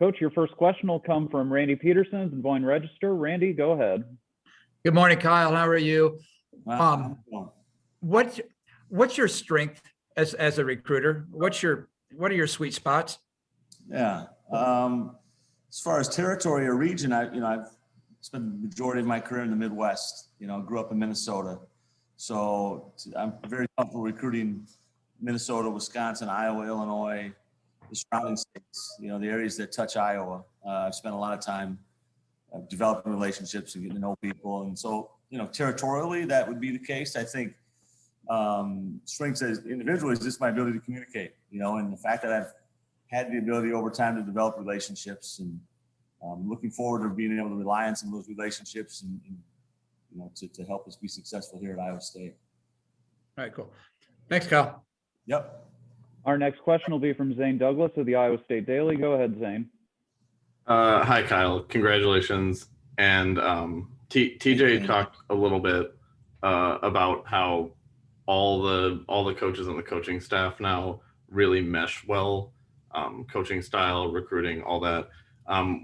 Coach, your first question will come from Randy Peterson, Des Moines Register. Randy, go ahead. Good morning, Kyle. How are you? Wow. What's your strength as a recruiter? What are your sweet spots? Yeah. As far as territory or region, I've spent the majority of my career in the Midwest. Grew up in Minnesota, so I'm very comfortable recruiting Minnesota, Wisconsin, Iowa, Illinois, the surrounding states. The areas that touch Iowa. I've spent a lot of time developing relationships and getting to know people, and so territorially that would be the case. I think strengths as individually is just my ability to communicate. And the fact that I've had the ability over time to develop relationships, and looking forward to being able to rely on some of those relationships and to help us be successful here at Iowa State. All right, cool. Thanks, Kyle. Yep. Our next question will be from Zane Douglas of the Iowa State Daily. Go ahead, Zane. Hi, Kyle. Congratulations. And TJ talked a little bit about how all the coaches and the coaching staff now really mesh well, coaching style, recruiting, all that.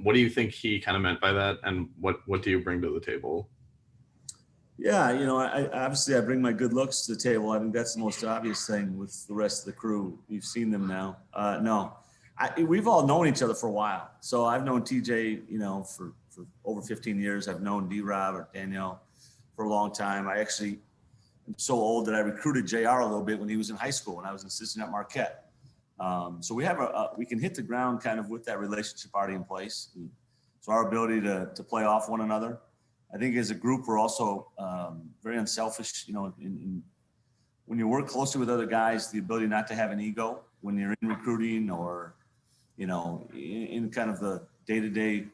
What do you think he kind of meant by that, and what do you bring to the table? Yeah, I bring my good looks to the table. I think that's the most obvious thing with the rest of the crew. You've seen them now. No, we've all known each other for a while. So I've known TJ, for over 15 years. I've known D-Rob or Danielle for a long time. I actually am so old that I recruited JR a little bit when he was in high school, when I was an assistant at Marquette. So we have we can hit the ground kind of with that relationship already in place. So our ability to play off one another. I think as a group, we're also very unselfish, when you work closely with other guys, the ability not to have an ego when you're in recruiting or, in kind of the day-to-day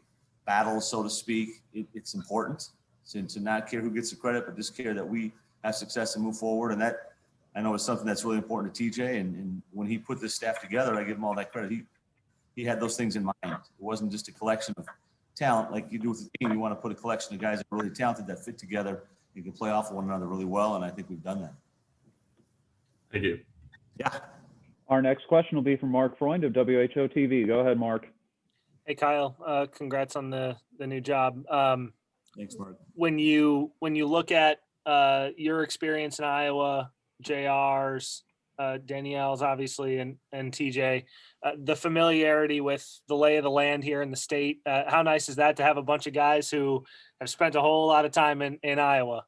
battle, so to speak, it's important to not care who gets the credit, but just care that we have success and move forward. And that, I know, is something that's really important to TJ. And when he put this staff together, I give him all that credit. He had those things in mind. It wasn't just a collection of talent like you do with the team. You want to put a collection of guys that are really talented, that fit together, you can play off of one another really well, and I think we've done that. Thank you. Yeah. Our next question will be from Mark Freund of WHO TV. Go ahead, Mark. Hey, Kyle. Congrats on the new job. Thanks, Mark. When you look at your experience in Iowa, JR's, Danielle's obviously, and TJ, the familiarity with the lay of the land here in the state, how nice is that to have a bunch of guys who have spent a whole lot of time in Iowa?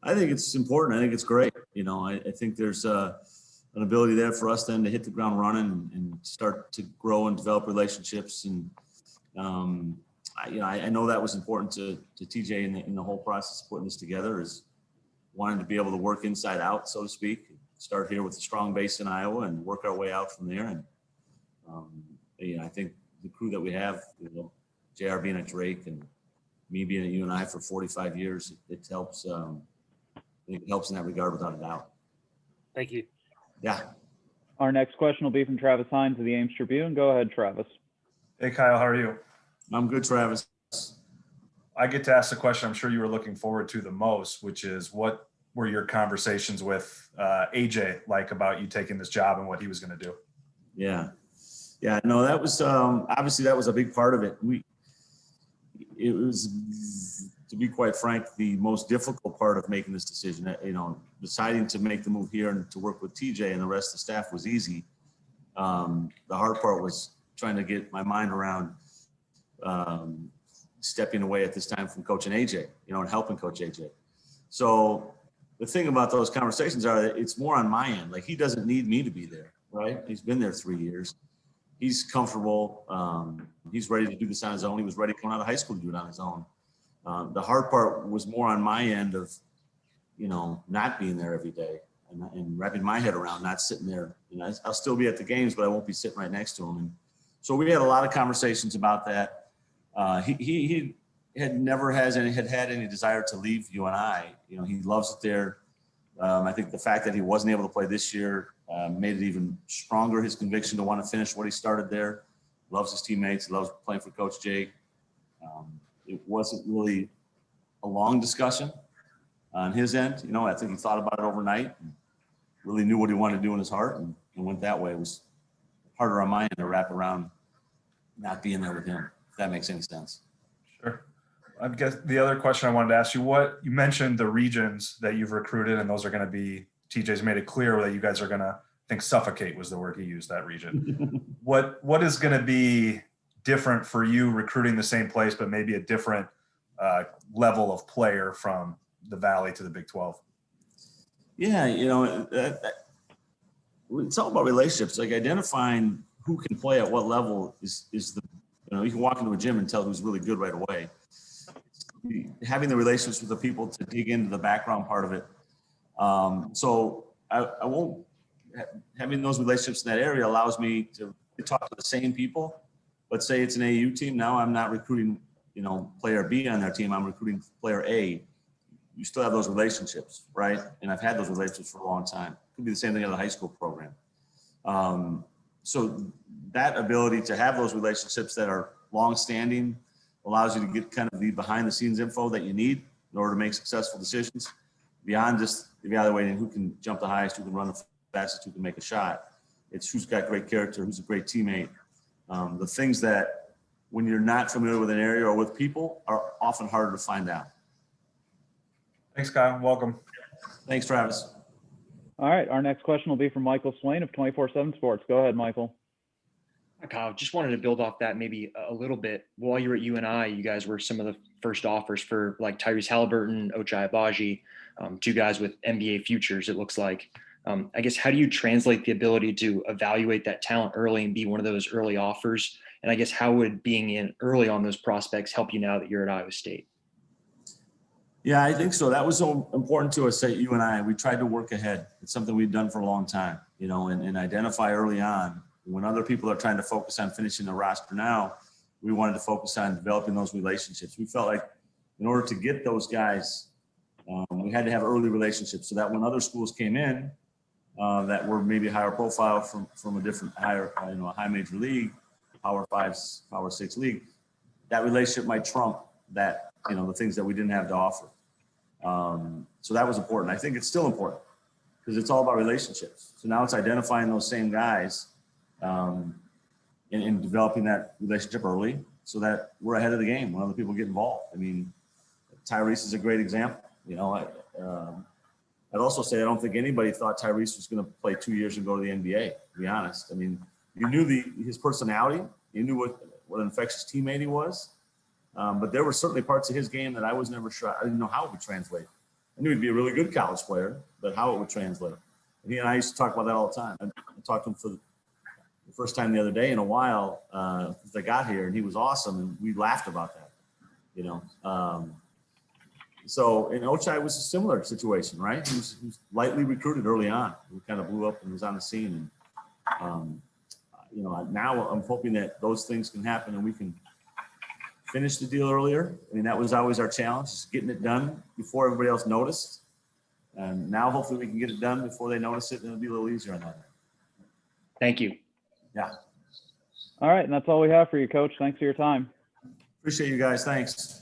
I think it's important. I think it's great. I think there's an ability there for us then to hit the ground running and start to grow and develop relationships. And I know that was important to TJ in the whole process of putting this together, is wanting to be able to work inside out, so to speak. Start here with a strong base in Iowa and work our way out from there. And I think the crew that we have, JR being at Drake and me being at UNI for 45 years, it helps. It helps in that regard without a doubt. Thank you. Yeah. Our next question will be from Travis Hines of the Ames Tribune. Go ahead, Travis. Hey, Kyle, how are you? I'm good, Travis. I get to ask the question I'm sure you were looking forward to the most, which is, what were your conversations with AJ like about you taking this job and what he was going to do? Yeah. No, that was obviously that was a big part of it. It was, to be quite frank, the most difficult part of making this decision. Deciding to make the move here and to work with TJ and the rest of the staff was easy. The hard part was trying to get my mind around stepping away at this time from coaching AJ, and helping coach AJ. So the thing about those conversations are that it's more on my end. Like, he doesn't need me to be there, right? He's been there 3 years. He's comfortable. He's ready to do this on his own. He was ready coming out of high school to do it on his own. The hard part was more on my end of, not being there every day and wrapping my head around, not sitting there. I'll still be at the games, but I won't be sitting right next to him. And so we had a lot of conversations about that. He had never had any desire to leave UNI. He loves it there. I think the fact that he wasn't able to play this year made it even stronger, his conviction to want to finish what he started there. Loves his teammates. He loves playing for Coach Jake. It wasn't really a long discussion on his end. I think he thought about it overnight and really knew what he wanted to do in his heart and went that way. It was harder on my end to wrap around, not being there with him, if that makes any sense. Sure. I guess the other question I wanted to ask you, you mentioned the regions that you've recruited, and those are going to be, TJ's made it clear that you guys are going to, I think suffocate was the word he used, that region. What is going to be different for you recruiting the same place, but maybe a different level of player from the Valley to the Big 12? Yeah, it's all about relationships. Like identifying who can play at what level is the, you can walk into a gym and tell who's really good right away. Having the relationships with the people to dig into the background part of it. So I won't, having those relationships in that area allows me to talk to the same people. Let's say it's an AU team. Now I'm not recruiting, player B on their team. I'm recruiting player A. You still have those relationships, right? And I've had those relationships for a long time. Could be the same thing in the high school program. So that ability to have those relationships that are long-standing allows you to get kind of the behind-the-scenes info that you need in order to make successful decisions beyond just evaluating who can jump the highest, who can run the fastest, who can make a shot. It's who's got great character, who's a great teammate. The things that when you're not familiar with an area or with people are often harder to find out. Thanks, Kyle. Welcome. Thanks, Travis. All right, our next question will be from Michael Swain of 24/7 Sports. Go ahead, Michael. Hi, Kyle. Just wanted to build off that maybe a little bit. While you were at UNI, you guys were some of the first offers for like Tyrese Halliburton, Ochai Agbaji, two guys with NBA futures, it looks like. I guess, how do you translate the ability to evaluate that talent early and be one of those early offers? And I guess, how would being in early on those prospects help you now that you're at Iowa State? Yeah, I think so. That was so important to us at UNI. We tried to work ahead. It's something we've done for a long time, and identify early on. When other people are trying to focus on finishing the roster now, we wanted to focus on developing those relationships. We felt like in order to get those guys, we had to have early relationships so that when other schools came in that were maybe higher profile from a different higher, a high major league, Power 5, Power 6 league, that relationship might trump that, the things that we didn't have to offer. So that was important. I think it's still important because it's all about relationships. So now it's identifying those same guys and developing that relationship early so that we're ahead of the game when other people get involved. I mean, Tyrese is a great example. I'd also say I don't think anybody thought Tyrese was going to play 2 years and go to the NBA, to be honest. I mean, you knew his personality. You knew what an infectious teammate he was. But there were certainly parts of his game that I was never sure. I didn't know how it would translate. I knew he'd be a really good college player, but how it would translate. And he and I used to talk about that all the time. I talked to him for the first time the other day in a while since I got here, and he was awesome, and we laughed about that, So, and Ochai was a similar situation, right? He was lightly recruited early on. He kind of blew up and was on the scene. And, now I'm hoping that those things can happen and we can finish the deal earlier. I mean, that was always our challenge, just getting it done before everybody else noticed. And now hopefully we can get it done before they notice it, and it'll be a little easier on that. Thank you. Yeah. All right, and that's all we have for you, Coach. Thanks for your time. Appreciate you guys. Thanks.